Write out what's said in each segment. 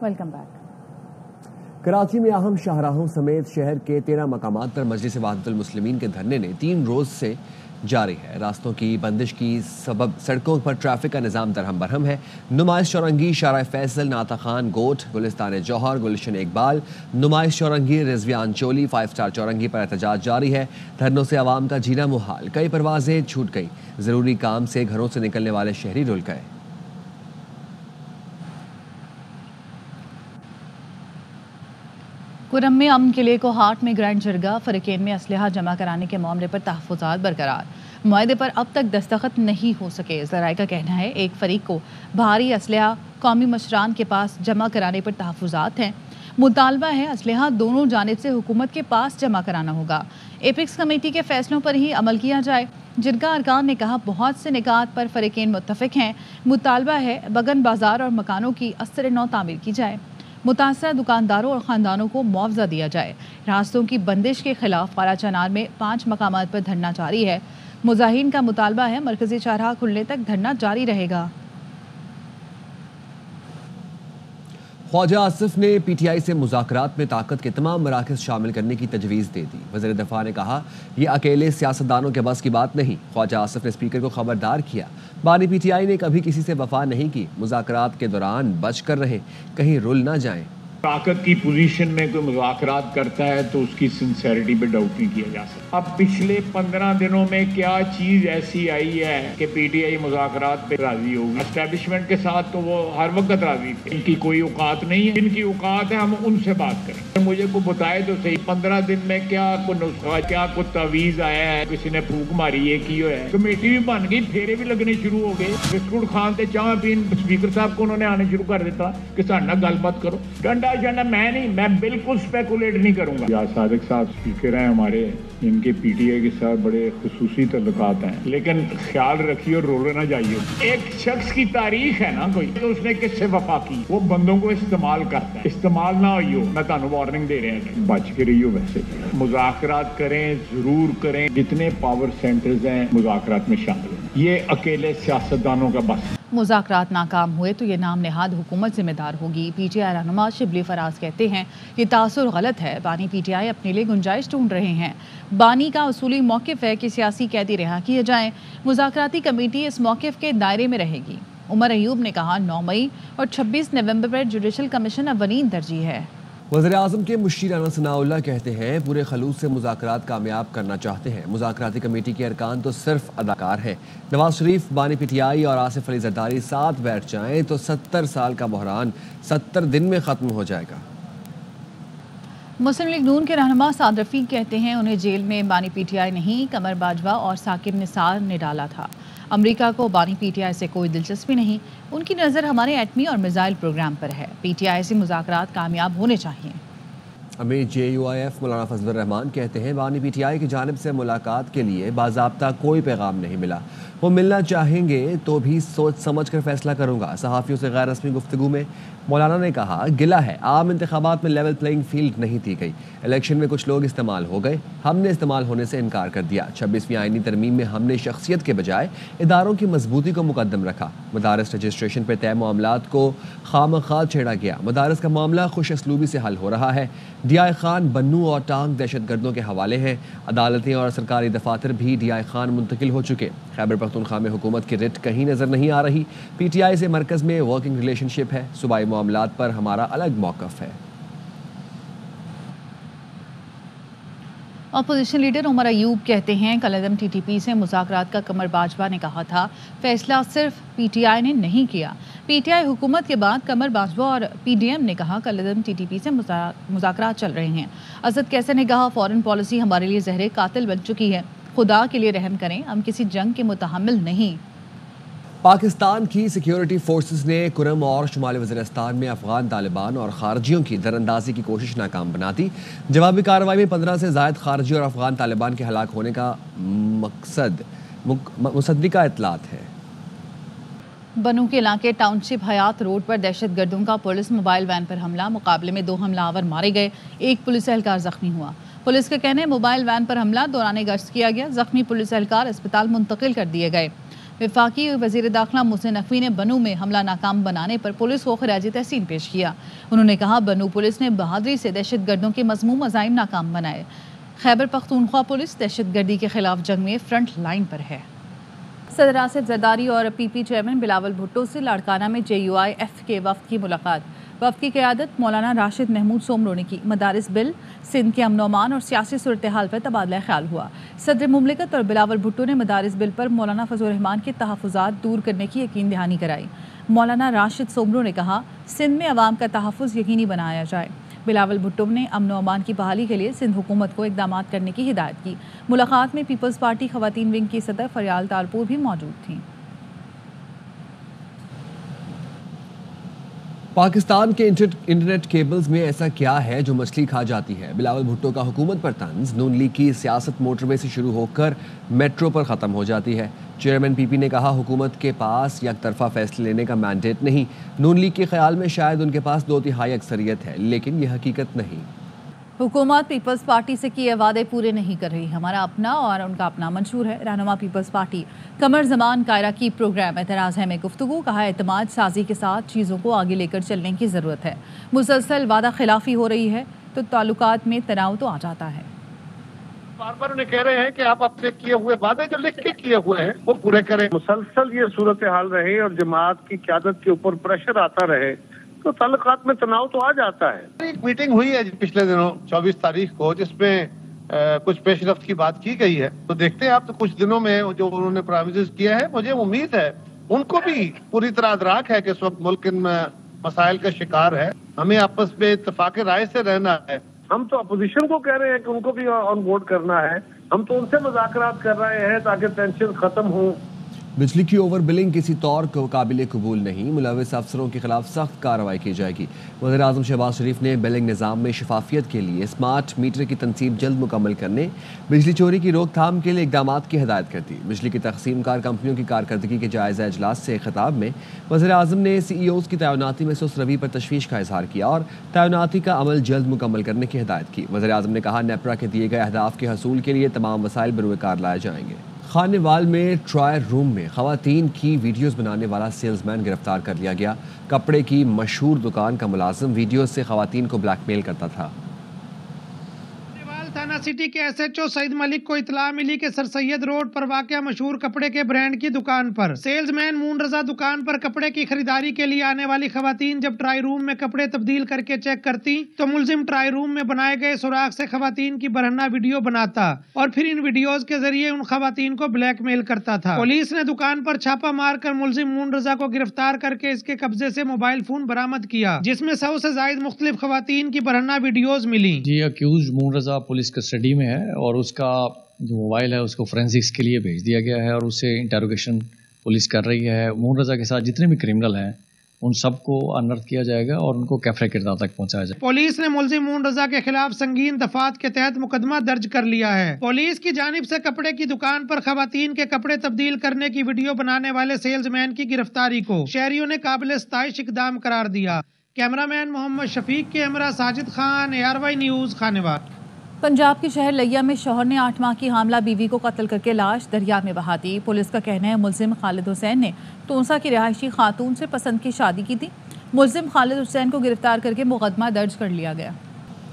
Welcome back. Karachi میں اہم شاہراہوں سمیت شہر کے 13 مقامات پر مجلس وحدت المسلمین کے دھرنے نے 3 روز سے جاری ہے۔ راستوں کی بندش کی سبب سڑکوں پر ٹریفک کا نظام درہم برہم ہے۔ نمائش چورنگی شارع فیصل، ناطق خان گوٹ، گلستان جوہر، گلشن اقبال، نمائش چورنگی رضویان چولی، 5 اسٹار چورنگی پر احتجاج جاری ہے۔ دھرنوں سے عوام کا جینا محال، کئی پروازیں چھوٹ گئیں، ضروری کام سے گھروں سے نکلنے والے شہری رل گئے۔ کرم میں امن قلعے کو ہارٹ میں گرینڈ جرگہ، فریقین میں اسلحہ جمع کرانے کے معاملے پر تحفظات برقرار۔ معاہدے پر اب تک دستخط نہیں ہو سکے۔ ذرائع کا کہنا ہے ایک فریق کو بھاری اسلحہ قومی مشران کے پاس جمع کرانے پر تحفظات ہیں۔ مطالبہ ہے اسلحہ دونوں جانب سے حکومت کے پاس جمع کرانا ہوگا۔ ایپیکس کمیٹی کے فیصلوں پر ہی عمل کیا جائے۔ جرگہ ارکان نے کہا بہت سے نکات پر فریقین متفق ہیں۔ مطالبہ ہے بگن بازار اور مکانوں کی ازسر نو تعمیر کی جائے۔ متاثرہ دکانداروں اور خاندانوں کو معاوضہ دیا جائے۔ راستوں کی بندش کے خلاف کالا چنار میں 5 مقامات پر دھرنا جاری ہے۔ مظاہرین کا مطالبہ ہے مرکزی چارہ کھلنے تک دھرنا جاری رہے گا۔ خواجہ آصف نے پی ٹی آئی سے مذاکرات میں طاقت کے تمام مراکز شامل کرنے کی تجویز دے دی۔ وزیر دفاع نے کہا یہ اکیلے سیاستدانوں کے بس کی بات نہیں۔ خواجہ آصف نے اسپیکر کو خبردار کیا، بانی پی ٹی آئی نے کبھی کسی سے وفا نہیں کی، مذاکرات کے دوران بچ کر رہیں، کہیں رل نہ جائیں۔ طاقت کی پوزیشن میں کوئی مذاکرات کرتا ہے تو اس کی سنسیریٹی پہ ڈاؤٹ نہیں کیا جا سکتا۔ اب پچھلے 15 دنوں میں کیا چیز ایسی آئی ہے کہ پی ٹی آئی مذاکرات پہ راضی ہوگی؟ اسٹیبلشمنٹ کے ساتھ تو وہ ہر وقت راضی تھے۔ ان کی کوئی اوقات نہیں ہے، ان کی اوقات ہے ہم ان سے بات کریں۔ مجھے کو بتائے تو صحیح 15 دن میں کیا کوئی نسخہ، کیا کوئی تعویذ آیا ہے، کسی نے پھونک ماری ہے کی ہے، کمیٹی بھی بن گئی، پھیرے بھی لگنے شروع ہو گئے۔ بسکٹ کھان تے چاہ پین اسپیکر صاحب کو انہوں نے آنے شروع کر دیتا کہ سارے گل بات کرو۔ ڈنڈا میں نہیں، میں بالکل سپیکولیٹ نہیں کروں گا۔ یا صادق صاحب اسپیکر ہیں ہمارے، ان کے پی ٹی آئی کے ساتھ بڑے خصوصی تعلقات ہیں، لیکن خیال رکھیے اور رولے نہ جائیے۔ ایک شخص کی تاریخ ہے نا کوئی تو اس نے کس سے وفا کی، وہ بندوں کو استعمال کرتا ہے، استعمال نہ ہوئی ہو۔ میں تانوں وارننگ دے رہے ہیں، بچ کے رہیے۔ ویسے مذاکرات کریں، ضرور کریں، جتنے پاور سینٹرز ہیں مذاکرات میں شامل ہیں، یہ اکیلے سیاستدانوں کا بس۔ مذاکرات ناکام ہوئے تو یہ نام نہاد حکومت ذمہ دار ہوگی۔ پی ٹی آئی رہنما شبلی فراز کہتے ہیں یہ تاثر غلط ہے، بانی پی ٹی آئی اپنے لیے گنجائش ڈھونڈ رہے ہیں۔ بانی کا اصولی موقف ہے کہ سیاسی قیدی رہا کیے جائیں۔ مذاکراتی کمیٹی اس موقف کے دائرے میں رہے گی۔ عمر ایوب نے کہا 9 مئی اور 26 نومبر پر جوڈیشل کمیشن اولین ترجیح ہے۔ وزیر اعظم کے مشیر رانا ثناء اللہ کہتے ہیں پورے خلوص سے مذاکرات کامیاب کرنا چاہتے ہیں۔ مذاکراتی کمیٹی کے ارکان تو صرف اداکار ہیں۔ نواز شریف، بانی پی ٹی آئی اور آصف علی زرداری ساتھ بیٹھ جائیں تو 70 سال کا بحران 70 دن میں ختم ہو جائے گا۔ مسلم لیگ نون کے رہنما سعد رفیق کہتے ہیں انہیں جیل میں بانی پی ٹی آئی نہیں، قمر باجوہ اور ثاقب نثار نے ڈالا تھا۔ امریکہ کو بانی پی ٹی آئی سے کوئی دلچسپی نہیں، ان کی نظر ہمارے ایٹمی اور میزائل پروگرام پر ہے۔ پی ٹی آئی سے مذاکرات کامیاب ہونے چاہیے۔ امیر جے یو آئی ایف مولانا فضل الرحمان کہتے ہیں بانی پی ٹی آئی کی جانب سے ملاقات کے لیے باضابطہ کوئی پیغام نہیں ملا، وہ ملنا چاہیں گے تو بھی سوچ سمجھ کر فیصلہ کروں گا۔ صحافیوں سے غیر رسمی گفتگو میں مولانا نے کہا گلہ ہے عام انتخابات میں لیول پلینگ فیلڈ نہیں دی گئی، الیکشن میں کچھ لوگ استعمال ہو گئے، ہم نے استعمال ہونے سے انکار کر دیا۔ 26ویں آئینی ترمیم میں ہم نے شخصیت کے بجائے اداروں کی مضبوطی کو مقدم رکھا۔ مدارس رجسٹریشن پہ طے معاملات کو خامخواہ چھیڑا گیا، مدارس کا معاملہ خوش اسلوبی سے حل ہو رہا ہے۔ ڈی آئی خان بنو اور ٹانگ دہشت گردوں کے حوالے ہیں، عدالتیں اور سرکاری دفاتر بھی ڈی آئی خان منتقل ہو چکے۔ خیبر پختونخوا میں حکومت کی رٹ کہیں نظر نہیں آ رہی، پی ٹی آئی سے مرکز میں ورکنگ ریلیشن شپ ہے، صوبائی معاملات پر ہمارا الگ موقف ہے۔ اپوزیشن لیڈر عمر ایوب کہتے ہیں کالعدم ٹی ٹی پی سے مذاکرات کا قمر باجوہ نے کہا تھا، فیصلہ صرف پی ٹی آئی نے نہیں کیا۔ پی ٹی آئی حکومت کے بعد قمر باجوہ اور پی ڈی ایم نے کہا کالعدم ٹی ٹی پی سے مذاکرات چل رہے ہیں۔ اسد کیسر نے کہا فورن پالیسی ہمارے لیے زہر قاتل بن چکی ہے، خدا کے لیے رحم کریں، ہم کسی جنگ کے متحمل نہیں۔ پاکستان کی سیکیورٹی فورسز نے کرم اور شمالی وزیرستان میں افغان طالبان اور خارجیوں کی دراندازی کی کوشش ناکام بنا دی۔ جوابی کارروائی میں 15 سے زائد خارجی اور افغان طالبان کے ہلاک ہونے کا مصدقہ اطلاعات ہے۔ بنو کے علاقے ٹاؤن شپ حیات روڈ پر دہشت گردوں کا پولیس موبائل وین پر حملہ، مقابلے میں 2 حملہ آور مارے گئے، 1 پولیس اہلکار زخمی ہوا۔ پولیس کا کہنا ہے موبائل وین پر حملہ دوران گشت کیا گیا، زخمی پولیس اہلکار اسپتال منتقل کر دیے گئے۔ वफाकी वज़ीर दाखिला मोहसिन नकवी ने बनू में हमला नाकाम बनाने पर पुलिस को खराज तहसीन पेश किया। उन्होंने कहा बनू पुलिस ने बहादुरी से दहशत गर्दों के मज़मूम अज़ाइम नाकाम बनाए। खैबर पख्तूनख्वा पुलिस दहशत गर्दी के खिलाफ जंग में फ्रंट लाइन पर है। सदर आसिफ जरदारी और पीपी चेयरमैन बिलावल भुट्टो से लाड़काना में JUIF के वफ्द की मुलाकात। वफ्द की क़यादत मौलाना राशिद महमूद सोमरो ने की। मदारिस बिल, सिंध के अमन अमान और सियासी सूरत हाल पर तबादला ख्याल हुआ। सदर मुमलिकत और बिलावल भुट्टो ने मदारिस बिल पर मौलाना फजल रहमान के तहफ़्फ़ुज़ात दूर करने की यकीन दहानी कराई। मौलाना राशिद सोमरो ने कहा सिंध में अवाम का तहफ़्फ़ुज़ यकीनी बनाया जाए। बिलावल भुट्टो ने अमन अमान की बहाली के लिए सिंध हुकूमत को इक़दाम करने की हिदायत की। मुलाकात में पीपल्स पार्टी ख़वातीन विंग की सदर फरियाल तालपुर भी मौजूद थीं। पाकिस्तान के इंटरनेट केबल्स में ऐसा क्या है जो मछली खा जाती है? बिलावल भुट्टो का हुकूमत पर तंज। नून लीग की सियासत मोटरवे से शुरू होकर मेट्रो पर ख़त्म हो जाती है। चेयरमैन पीपी ने कहा हुकूमत के पास एक तरफा फैसले लेने का मैंडेट नहीं। नून लीग के ख्याल में शायद उनके पास 2/3 अक्सरियत है, लेकिन यह हकीकत नहीं। हुकूमत पीपल्स पार्टी से किए वादे पूरे नहीं कर रही। हमारा अपना और उनका अपना मंशूर है। रहनुमा पीपल्स पार्टी कमर जमान कायरा की प्रोग्राम एतराज़ है में गुफ्तगू। कहा एतमाद साजी के साथ चीज़ों को आगे लेकर चलने की ज़रूरत है। मुसलसल वादा खिलाफी हो रही है तो ताल्लुकात में तनाव तो आ जाता है। बार बार उन्हें कह रहे हैं कि आप अपने किए हुए वादे जो लिख के किए हुए हैं वो पूरे करें। मुसलसल ये सूरत हाल रहे और जमात की क़यादत के ऊपर प्रेशर आता रहे तो ताल्लुकात में तनाव तो आ जाता है। एक मीटिंग हुई है पिछले दिनों 24 तारीख को जिसमें कुछ पेशरफ्त की बात की गई है। तो देखते हैं आप तो कुछ दिनों में जो उन्होंने प्रॉमिसेस किया है मुझे उम्मीद है उनको भी पूरी तरह अदराक है कि इस वक्त मुल्क इन मसाइल का शिकार है। हमें आपस में इत्तेफाक राय से रहना है। हम तो अपोजिशन को कह रहे हैं कि उनको भी ऑन बोर्ड करना है। हम तो उनसे मुज़ाकरात कर रहे हैं ताकि टेंशन खत्म हो। बिजली की ओवर बिलिंग किसी तौर को काबिल कबूल नहीं। मुलविस अफसरों के खिलाफ सख्त कार्रवाई की जाएगी। वज़ीर आज़म शहबाज शरीफ ने बिलिंग निज़ाम में शफाफियत के लिए स्मार्ट मीटर की तनसीब जल्द मुकम्मल करने, बिजली चोरी की रोकथाम के लिए इक़दाम की हिदायत कर दी। बिजली की तकसीम कार कंपनियों की कारकर्दगी के जायज़ा इजलास से खिताब में वज़ीर आज़म ने CEOs की तैनाती में सुस्त रवि पर तशवीश का इजहार किया और तैनाती का अमल जल्द मुकम्मल करने की हिदायत की। वज़ीर आज़म ने कहा नेपरा के दिए गए अहदाफ के हसूल के लिए तमाम वसाइल बरूकार लाए जाएंगे। खानेवाल में ट्रायल रूम में खवातीन की वीडियोस बनाने वाला सेल्समैन गिरफ्तार कर लिया गया। कपड़े की मशहूर दुकान का मुलाजिम वीडियोस से खवातीन को ब्लैकमेल करता था। थाना सिटी के SHO सईद मलिक को इतला मिली कि सर सैयद रोड पर वाक़या मशहूर कपड़े के ब्रांड की दुकान पर सेल्समैन मून रजा दुकान पर कपड़े की खरीदारी के लिए आने वाली खवातीन जब ट्राई रूम में कपड़े तब्दील करके चेक करती तो मुलजिम ट्राई रूम में बनाए गए सुराख से खवातीन की बरहना वीडियो बनाता और फिर इन वीडियोज के जरिए उन खवातीन को ब्लैकमेल करता था। पुलिस ने दुकान पर छापा मार कर मुलजिम मून रजा को गिरफ्तार करके इसके कब्जे से मोबाइल फोन बरामद किया जिसमें 100 से ज्यादा मुख्तलिफ खवातीन की बरहना वीडियोज मिली। जी अक्यूज मून रजा पुलिस कस्टडी में है और उसका जो मोबाइल है उसको फोरेंसिक्स के लिए भेज दिया गया है और उससे इंटेरोगेशन पुलिस कर रही है। मून रजा के साथ जितने भी क्रिमिनल हैं उन सबको अनर्थ किया जाएगा और उनको कैफरे किरदार तक पहुंचाया जाएगा। पुलिस ने मुलजिम मून रजा के खिलाफ संगीन दफात के तहत मुकदमा दर्ज कर लिया है। पुलिस की जानिब से कपड़े की दुकान पर खवातीन के कपड़े तब्दील करने की वीडियो बनाने वाले सेल्समैन की गिरफ्तारी को शहरियों ने काबिल सताइश इकदाम करार दिया। कैमरामैन मोहम्मद शफीक के हमरा साजिद खान, ARY न्यूज़, खानेवाल। पंजाब के शहर लिया में शौहर ने 8 माह की हामला बीवी को कत्ल करके लाश दरिया में बहा दी। पुलिस का कहना है मुलजिम खालिद हुसैन ने तोंसा की रिहायशी खातून से पसंद की शादी की थी। मुलजिम खालिद हुसैन को गिरफ्तार करके मुकदमा दर्ज कर लिया गया।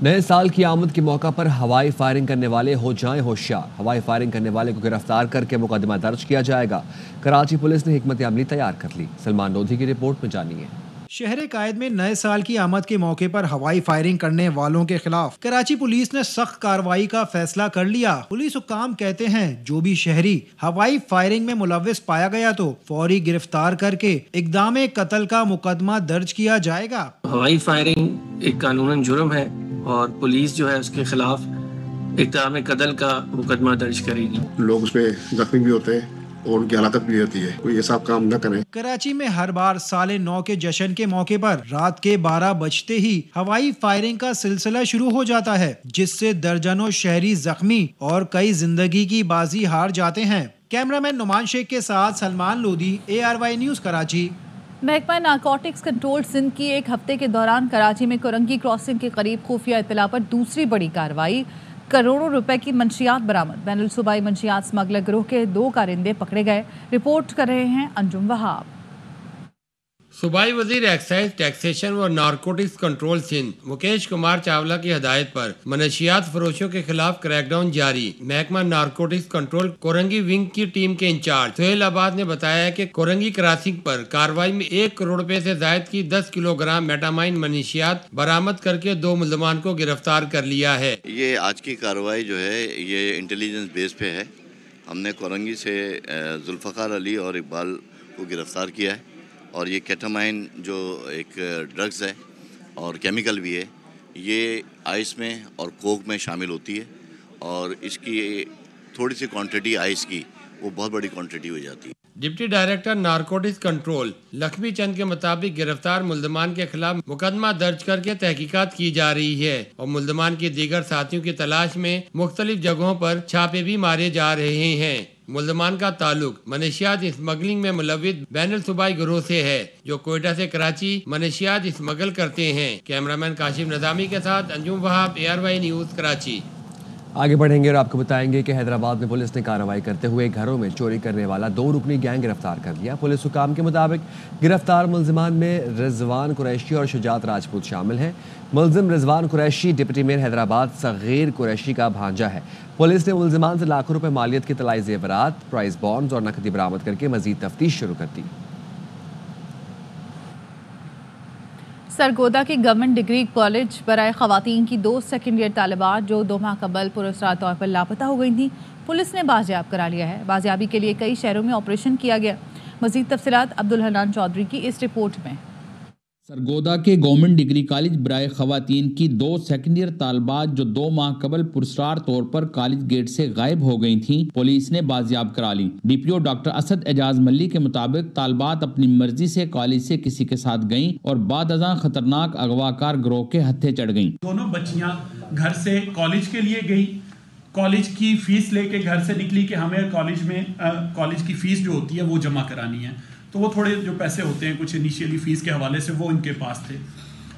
नए साल की आमद के मौका पर हवाई फायरिंग करने वाले हो जाएं होशियार। हवाई फायरिंग करने वाले को गिरफ्तार करके मुकदमा दर्ज किया जाएगा। कराची पुलिस ने हिकमत अमली तैयार कर ली। सलमान लोधी की रिपोर्ट में जानिए। शहर कायद में नए साल की आमद के मौके पर हवाई फायरिंग करने वालों के खिलाफ कराची पुलिस ने सख्त कार्रवाई का फैसला कर लिया। पुलिस हुक्काम कहते हैं जो भी शहरी हवाई फायरिंग में मुलव्विस पाया गया तो फौरी गिरफ्तार करके इक़दाम कत्ल का मुकदमा दर्ज किया जाएगा। हवाई फायरिंग एक कानूनन जुर्म है और पुलिस जो है उसके खिलाफ इक़दाम कत्ल का मुकदमा दर्ज करेगी। लोग उसमें जख्मी भी होते हैं और उनकी हलाकत भी होती है। कोई ऐसा काम न करें। कराची में हर बार साले 9 के जश्न के मौके पर रात के 12 बजते ही हवाई फायरिंग का सिलसिला शुरू हो जाता है जिससे दर्जनों शहरी जख्मी और कई जिंदगी की बाजी हार जाते हैं। कैमरामैन नुमान शेख के साथ सलमान लोधी, ARY न्यूज़, कराची। महकमा नारकोटिक्स कंट्रोल सिंध की एक हफ्ते के दौरान कराची में कोरंगी क्रॉसिंग के करीब खुफिया इत्तला पर दूसरी बड़ी कार्रवाई। करोड़ों रुपए की मंशियात बरामद। बैनुल सूबाई मंशियात स्मगलर गिरोह के 2 कारिंदे पकड़े गए। रिपोर्ट कर रहे हैं अंजुम वहाब। सूबाई वजीर एक्साइज टैक्सेशन व नारकोटिक्स कंट्रोल सिंध मुकेश कुमार चावला की हदायत पर मनशियात फरोशों के खिलाफ क्रैकडाउन जारी। महकमा नारकोटिक्स कंट्रोल कोरंगी विंग की टीम के इंचार्ज सोहेल आबाद ने बताया कि कोरंगी क्रॉसिंग पर कार्रवाई में 1 करोड़ रुपए से जायद की 10 किलोग्राम मेटामाइन मनशियात बरामद करके 2 मुल्जमान को गिरफ्तार कर लिया है। ये आज की कार्रवाई जो है ये इंटेलिजेंस बेस पे है। हमने कोरंगी से जुल्फ़कार अली और इकबाल को गिरफ्तार किया है और ये केटामाइन जो एक ड्रग्स है और केमिकल भी है, ये आइस में और कोक में शामिल होती है और इसकी थोड़ी सी क्वांटिटी आइस की वो बहुत बड़ी क्वांटिटी हो जाती है। Deputy director narcotics control Lakshmi Chand के मुताबिक गिरफ्तार मुल्जमान के खिलाफ मुकदमा दर्ज करके तहकीकात की जा रही है और मुल्जमान के दीगर साथियों की तलाश में मुख्तलिफ जगहों पर छापे भी मारे जा रहे हैं। मुल्जमान का ताल्लुक मनशियात स्मगलिंग में मुलव्विस बैनुल सूबाई गिरोह से है जो कोयटा से कराची मनशियात स्मगल करते हैं। कैमरामैन काशिफ नज़ामी के साथ अंजुम वहाब, ARY न्यूज़, कराची। आगे बढ़ेंगे और आपको बताएंगे कि हैदराबाद में पुलिस ने कार्रवाई करते हुए घरों में चोरी करने वाला 2 रुकनी गैंग गिरफ्तार कर लिया। पुलिस हुकाम के मुताबिक गिरफ्तार मुल्जिमान में रिजवान कुरैशी और शुजात राजपूत शामिल हैं। मुल्जिम रिजवान कुरैशी डिप्टी मेयर हैदराबाद सगीर कुरैशी का भांजा है। पुलिस ने मुल्जिमान से लाखों रुपए मालियत के तलाई जेवरात, प्राइस बॉन्ड्स और नकदी बरामद करके मजीद तफ्तीश शुरू कर दी। सरगोदा के गवर्नमेंट डिग्री कॉलेज बराए खवातीन की 2 सेकेंड ईयर तालिबात जो 2 माह कबल पुरस्कार तौर पर लापता हो गई थी, पुलिस ने बाजियाब करा लिया है। बाजियाबी के लिए कई शहरों में ऑपरेशन किया गया। मजीद तफसीलात अब्दुल हन्नान चौधरी की इस रिपोर्ट में। सरगोदा के गवर्नमेंट डिग्री कॉलेज बराए खवातीन की 2 सेकेंड ईयर तालबात जो 2 माह कबल पुरस्कार तौर पर कॉलेज गेट से गायब हो गई थीं, पुलिस ने बाजियाब करा ली। DPO डॉक्टर असद एजाज मल्ली के मुताबिक तालबात अपनी मर्जी से कॉलेज से किसी के साथ गईं और बाद अज़ां खतरनाक अगवाकार गिरोह के हत्थे चढ़ गईं। दोनों बच्चियां घर से कॉलेज के लिए गई, कॉलेज की फीस लेके घर से निकली कि हमें कॉलेज में कॉलेज की फीस जो होती है वो जमा करानी है। तो वो थोड़े जो पैसे होते हैं कुछ इनिशियली फीस के हवाले से वो इनके पास थे,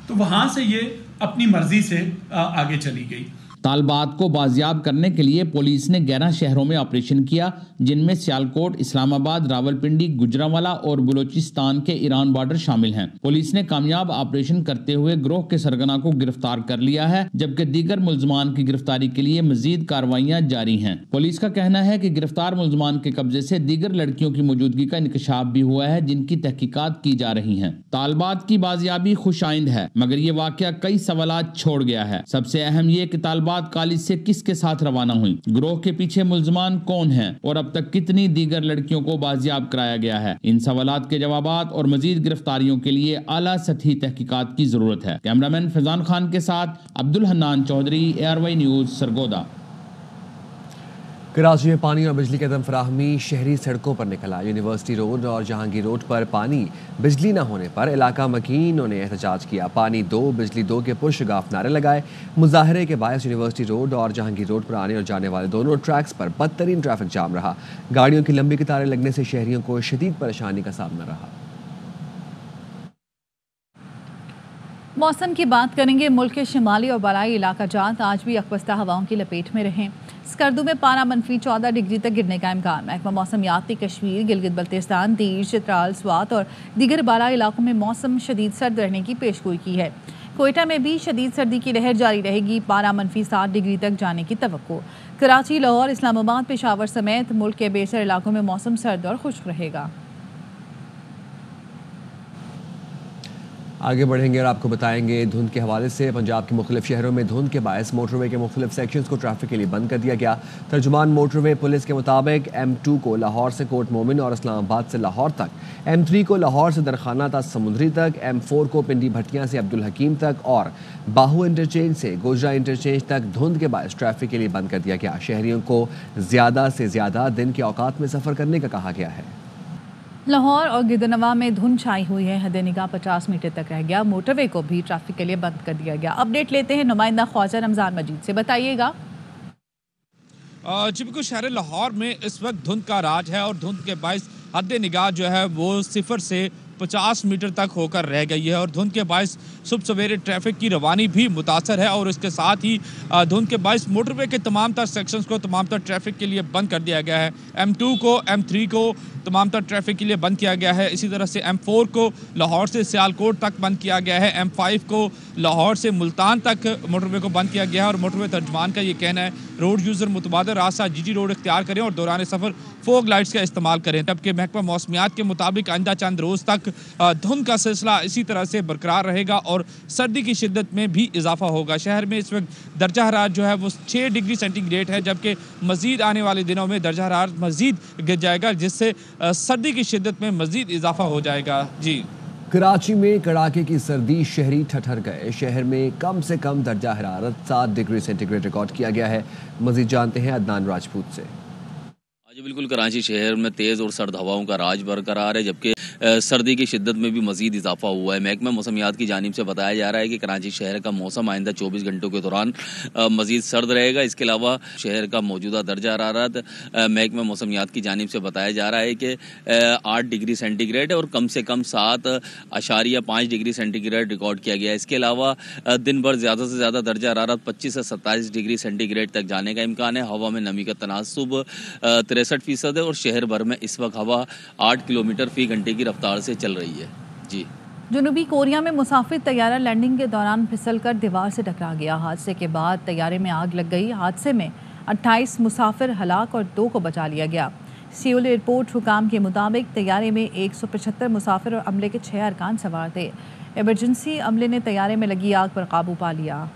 तो वहाँ से ये अपनी मर्जी से आगे चली गई। तालबात को बाजियाब करने के लिए पुलिस ने 11 शहरों में ऑपरेशन किया, जिनमें सियालकोट, इस्लामाबाद, रावलपिंडी, गुजरांवाला और बलूचिस्तान के ईरान बॉर्डर शामिल हैं। पुलिस ने कामयाब ऑपरेशन करते हुए गिरोह के सरगना को गिरफ्तार कर लिया है, जबकि दीगर मुल्जमान की गिरफ्तारी के लिए मजीद कार्रवाइयां जारी हैं। पुलिस का कहना है कि गिरफ्तार मुल्जमान के कब्जे से दीगर लड़कियों की मौजूदगी का इंकशाफ भी हुआ है, जिनकी तहकीकात की जा रही है। तालबात की बाजियाबी खुशाइंद है, मगर ये वाकया कई सवालात छोड़ गया है। सबसे अहम ये कि तालबात कॉलेज से किसके साथ रवाना हुई, गिरोह के पीछे मुल्जमान कौन हैं और अब तक कितनी दीगर लड़कियों को बाजियाब कराया गया है। इन सवालात के जवाबात और मजीद गिरफ्तारियों के लिए आला सतही तहकीकात की जरूरत है। कैमरामैन फैजान खान के साथ अब्दुल हन्नान चौधरी, ARY न्यूज़, सरगोदा। कराची में पानी और बिजली की अदम फराहमी शहरी सड़कों पर निकला। यूनिवर्सिटी रोड और जहांगीर रोड पर पानी, बिजली न होने पर इलाका मकीनों ने एहतजाज किया। पानी 2 बिजली 2 के पुरशगाफ नारे लगाए। मुजाहरे के बायस यूनिवर्सिटी रोड और जहांगीर रोड पर आने और जाने वाले दोनों ट्रैक्स पर बदतरीन ट्रैफिक जाम रहा। गाड़ियों की लंबी कतारें लगने से शहरियों को शदीद परेशानी का सामना रहा। मौसम की बात करेंगे। मुल्क के शिमाली और बलाई इलाका जात आज भी अकबस्ता हवाओं की लपेट में रहे। स्कर्दू में पारा -14 डिग्री तक गिरने का इम्कान। महकमा मौसमियात ने कश्मीर, गिलगित बल्तिस्तान, दीर, चित्राल, स्वात और दीगर बाला इलाकों में मौसम शदीद सर्द रहने की पेशगोई की है। कोयटा में भी शदीद सर्दी की लहर जारी रहेगी। पारा -7 डिग्री तक जाने की तवक्को। कराची, लाहौर, इस्लामाबाद, पेशावर समेत मुल्क के बेशतर इलाकों में मौसम सर्द और खुश्क रहेगा। आगे बढ़ेंगे और आपको बताएंगे धुंध के हवाले से पंजाब के मुख्तलिफ शहरों में धुंध के बायस मोटरवे के मुख्तलिफ सेक्शंस को ट्रैफिक के लिए बंद कर दिया गया। तर्जुमान मोटरवे पुलिस के मुताबिक M2 को लाहौर से कोट मोमिन और इस्लामाबाद से लाहौर तक, M3 को लाहौर से दरखाना ता समुद्री तक, M4 को पिंडी भट्टियां से अब्दुल हकीम तक और बाहू इंटरचेंज से गोजरा इंटरचेंज तक धुंध के बायस ट्रैफिक के लिए बंद कर दिया गया। शहरियों को ज़्यादा से ज़्यादा दिन के औकात में सफ़र करने का कहा गया है। लाहौर और गिरदनवा में धुंध छाई हुई है। हद निगाह 50 मीटर तक रह गया। मोटरवे को भी ट्रैफिक के लिए बंद कर दिया गया। अपडेट लेते हैं नुमाइंदा ख्वाजा रमजान मजीद से, बताइएगा। जी बिल्कुल, शहर लाहौर में इस वक्त धुंध का राज है और धुंध के बायस हद निगाह जो है वो 0 से 50 मीटर तक होकर रह गई है और धुंध के बायस सुबह सवेरे ट्रैफिक की रवानी भी मुतासर है और इसके साथ ही धुंध के बायस मोटरवे के तमाम तर सेक्शंस को तमाम तर ट्रैफिक के लिए बंद कर दिया गया है। M2 को M3 को तमाम तर ट्रैफिक के लिए बंद किया गया है। इसी तरह से M4 को लाहौर से सियालकोट तक बंद किया गया है। M5 को लाहौर से मुल्तान तक मोटरवे को बंद किया गया है और मोटरवे तर्जमान का ये कहना है रोड यूज़र मुतबादल रास्ता GT रोड इख्तियार करें और दौरान सफ़र फोग लाइट्स का इस्तेमाल करें। जबकि महकमा मौसमियात के मुताबिक आइंदा चंद रोज़ तक धुंध का सिलसिला इसी तरह से बरकरार रहेगा और सर्दी की शिद्दत में भी इजाफा होगा। शहर में इस वक्त दर्जा हरारत जो है वो 6 डिग्री सेंटीग्रेड है, जबकि मज़ीद आने वाले दिनों में दर्जा हरारत मज़ीद गिर जाएगा, जिससे सर्दी की शिद्दत में मज़ीद इजाफा हो जाएगा। जी, कराची में कड़ाके की सर्दी, शहरी ठठर गए। शहर में कम से कम दर्जा हरारत 7 डिग्री सेंटीग्रेड रिकॉर्ड किया गया है। मज़ीद जानते हैं अदनान राजपूत से। आज बिल्कुल कराची शहर में तेज़ और सर्द हवाओं का राज बरकरार है, जबकि सर्दी की शिद्दत में भी मज़ीद इजाफा हुआ है। महकमा मौसमियात की जानिब से बताया जा रहा है कि कराची शहर का मौसम आइंदा 24 घंटों के दौरान मज़ीद सर्द रहेगा। इसके अलावा शहर का मौजूदा दर्जा हरारत महकमा मौसमियात की जानिब से बताया जा रहा है कि 8 डिग्री सेंटीग्रेड है और कम से कम 7.5 डिग्री सेंटीग्रेड रिकॉर्ड किया गया है। इसके अलावा दिन भर ज़्यादा से ज़्यादा दर्जा हरारत 25 से 27 डिग्री सेंटीग्रेड तक जाने का इम्कान है। हवा में नमी का तनासुब 63% है और शहर भर में इस वक्त हवा 8 किलोमीटर फी घंटे की रफ्तार से चल रही है। जी, जनूबी कोरिया में मुसाफिर तैयारा लैंडिंग के दौरान फिसलकर दीवार से टकरा गया। हादसे के बाद तैयारे में आग लग गई। हादसे में 28 मुसाफिर हलाक और 2 को बचा लिया गया। सियोल एयरपोर्ट हुकाम के मुताबिक तैयारे में 175 मुसाफिर और अमले के 6 अरकान सवार थे। एमरजेंसी अमले ने तैयारे में लगी आग पर काबू पा लिया।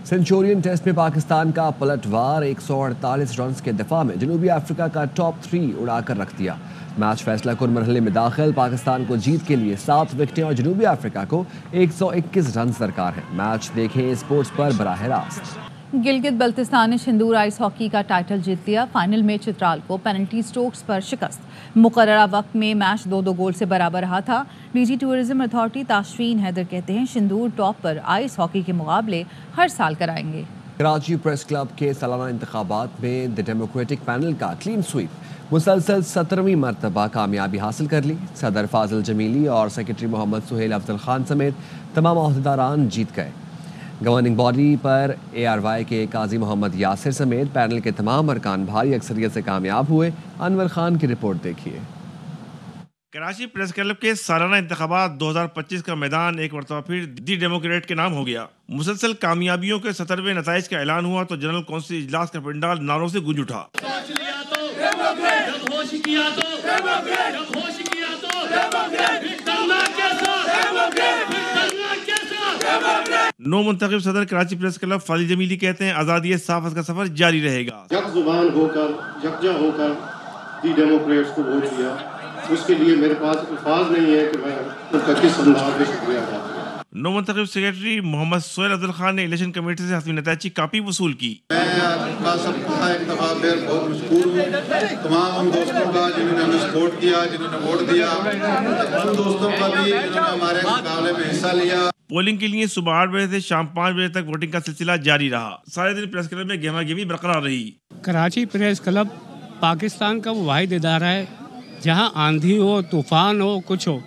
सेंचुरियन टेस्ट में पाकिस्तान का पलटवार 148 रन्स के दफा में जनूबी अफ्रीका का टॉप 3 उड़ाकर रख दिया। मैच फैसला कुन मरहले में दाखिल। पाकिस्तान को जीत के लिए 7 विकेटें और जनूबी अफ्रीका को 121 रन दरकार है। मैच देखें स्पोर्ट्स पर बराह रास्त। गिलगित बल्तिस्तान ने सिंदूर आइस हॉकी का टाइटल जीत लिया। फाइनल में चित्राल को पेनल्टी स्ट्रोक्स पर शिकस्त। मुकर्ररा वक्त में मैच 2-2 गोल से बराबर रहा था। DG tourism authority Tashfeen Haider कहते हैं सिंदूर टॉप पर आइस हॉकी के मुकाबले हर साल कराएंगे। कराची प्रेस क्लब के सालाना इंतखाबात में द डेमोक्रेटिक पैनल का क्लीन स्वीप मुसलसल 17वीं मरतबा कामयाबी हासिल कर ली। सदर फाजिल जमीली और सेक्रेटरी मोहम्मद सुहेल अफजल खान समेत तमाम अहदेदारान जीत गए। गवर्निंग बॉडी पर ARY के काजी मोहम्मद यासिर समेत पैनल के तमाम अरकान भारी अक्सरियत से कामयाब हुए। अनवर खान की रिपोर्ट देखिए। कराची प्रेस क्लब के सालाना इंतखाबात 2025 का मैदान एक मरतबा फिर दी डेमोक्रेट के नाम हो गया। मुसलसल कामयाबियों के 17वें नताइज का ऐलान हुआ तो जनरल कौंसिल इजलास का पंडाल नारों से गूंज उठा। नौ मुंतखब सदर कराची प्रेस क्लब फाजिल जमीली कहते हैं आज़ादी साफ़ का सफर जारी रहेगा। यक जुबान होकर यकजा होकर दी डेमोक्रेट्स को वोट दिया, उसके लिए मेरे पास अल्फाज नहीं है कि मैं उनका किस अंदाज में शुक्रिया अदा करूं। नौ मुंतखब सेक्रेटरी मोहम्मद सुहेल अफजल खान ने इलेक्शन कमेटी से हस्बी नताइज की कापी वसूल की। मैं आपका सबका इंतखाब में बहुत मशकूर हूँ। तमाम उन दोस्तों का जिन्होंने हमें सपोर्ट किया, जिन्होंने वोट दिया, उन दोस्तों का भी जिन्होंने हमारे मुकाबले में हिस्सा लिया। पोलिंग के लिए सुबह 8 बजे से शाम 5 बजे तक वोटिंग का सिलसिला जारी रहा। सारे दिन प्रेस क्लब में गहमा गहमी बरकरार रही। कराची प्रेस क्लब पाकिस्तान का वो वाहिद इदारा है जहाँ आंधी हो, तूफान हो, कुछ हो,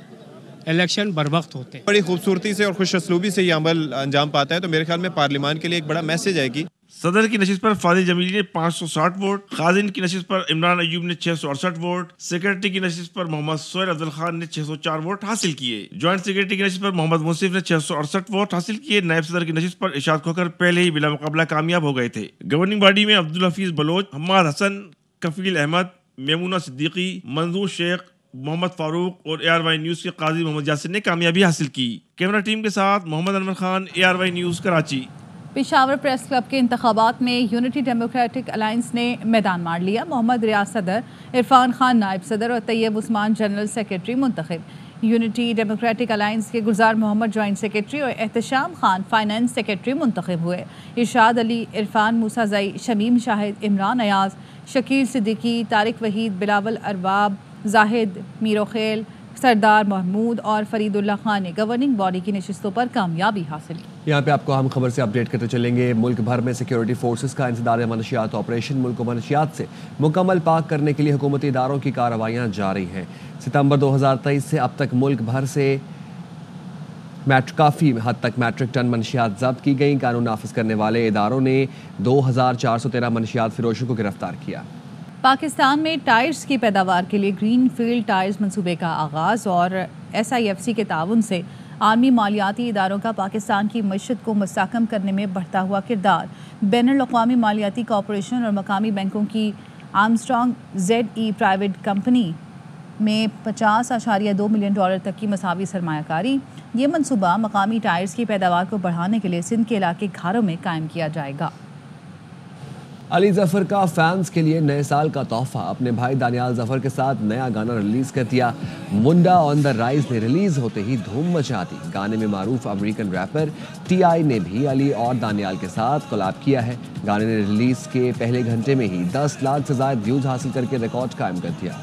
इलेक्शन बर वक्त होते हैं। बड़ी खूबसूरती से और खुश असलूबी से ये अमल अंजाम पाता है, तो मेरे ख्याल में पार्लियामान के लिए एक बड़ा मैसेज है कि सदर की नशिस्त पर फाजिल जमीली ने 560 वोट, खाजिन की नशिस्त पर इमरान अयूब ने 668 वोट, सेक्रेटरी की नशिस्त पर मोहम्मद सुहेल अफजल खान ने 604 वोट हासिल किए। ज्वाइंट सेक्रेटरी की नशिस्त पर मोहम्मद मुंसिफ ने 668 वोट हासिल किए। नायब सदर की नशिस्त पर इरशाद खोकर पहले ही बिला मुकाबला कामयाब हो गए थे। गवर्निंग बॉडी में अब्दुल हफीज बलोच, हम्माद हसन, कफील अहमद, मेमूना सिद्दीकी, मंजूर शेख, मोहम्मद फारूक और ARY न्यूज़ के काजी मोहम्मद यासिर ने कामयाबी हासिल की। कैमरा टीम के साथ Mohammad Anwar Khan, ARY news Karachi. Peshawar press club के इंतखाबात में यूनिटी डेमोक्रेटिक अलायंस ने मैदान मार लिया। मोहम्मद रियाज सदर, इरफान खान नायब सदर और तैयब उस्मान जनरल सेक्रेटरी मुंतखब। यूनिटी डेमोक्रेटिक अलायंस के गुलजार मोहम्मद जॉइंट सेक्रेटरी और एहतशाम खान फाइनेंस सेक्रेटरी मुंतखब हुए। इरशाद अली, इरफान मूसाज़ई, शमीम शाहिद, इमरान अयाज, शकील सिद्दीकी, तारिक वहीद, बिलावल अरबाब, जाहिद मीरोखेल, सरदार महमूद और फरीदुल्लाह खान ने गवर्निंग बॉडी की नशिस्तों पर कामयाबी हासिल की। यहाँ पे आपको हम खबर से अपडेट करते चलेंगे। मुल्क भर में सिक्योरिटी फोर्सेस का इंसदाद मनशियात ऑपरेशन मुल्क को मनशियात से मुकम्मल पाक करने के लिए हुकूमती इदारों की कार्रवाइयाँ जारी हैं। सितंबर 2023 से अब तक मुल्क भर से काफ़ी हद तक मैट्रिक टन मनशियात जब्त की गई। कानून नाफिज करने वाले इदारों ने 2413 मनशियात फरोशों को गिरफ्तार किया। पाकिस्तान में टायर्स की पैदावार के लिए ग्रीन फील्ड टायर्स मंसूबे का आगाज़ और SIFC के ताउन से आलमी मालियाती इदारों का पाकिस्तान की मईशत को मुस्तहकम करने में बढ़ता हुआ किरदार। बैनुल-अक़वामी मालियाती कॉरपोरेशन और मकामी बैंकों की आर्मस्ट्रांग ZE प्राइवेट कंपनी में $50.2 मिलियन तक की मसावी सरमायाकारी। ये मनसूबा मकामी टायर्स की पैदावार को बढ़ाने के लिए सिंध के इलाके घारों में कायम किया जाएगा। अली ज़फ़र का फैंस के लिए नए साल का तोहफा, अपने भाई दानियाल ज़फ़र के साथ नया गाना रिलीज कर दिया। मुंडा ऑन द राइज ने रिलीज होते ही धूम मचा दी। गाने में मारूफ अमेरिकन रैपर TI ने भी अली और दानियाल के साथ कोलैब किया है। गाने ने रिलीज के पहले घंटे में ही 10 लाख से ज़ायद व्यूज हासिल करके रिकॉर्ड कायम कर दिया।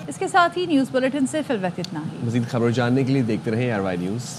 इसके साथ ही न्यूज़ बुलेटिन से फिल वक्त इतना ही। मज़ीद खबर जानने के लिए देखते रहें RY न्यूज़।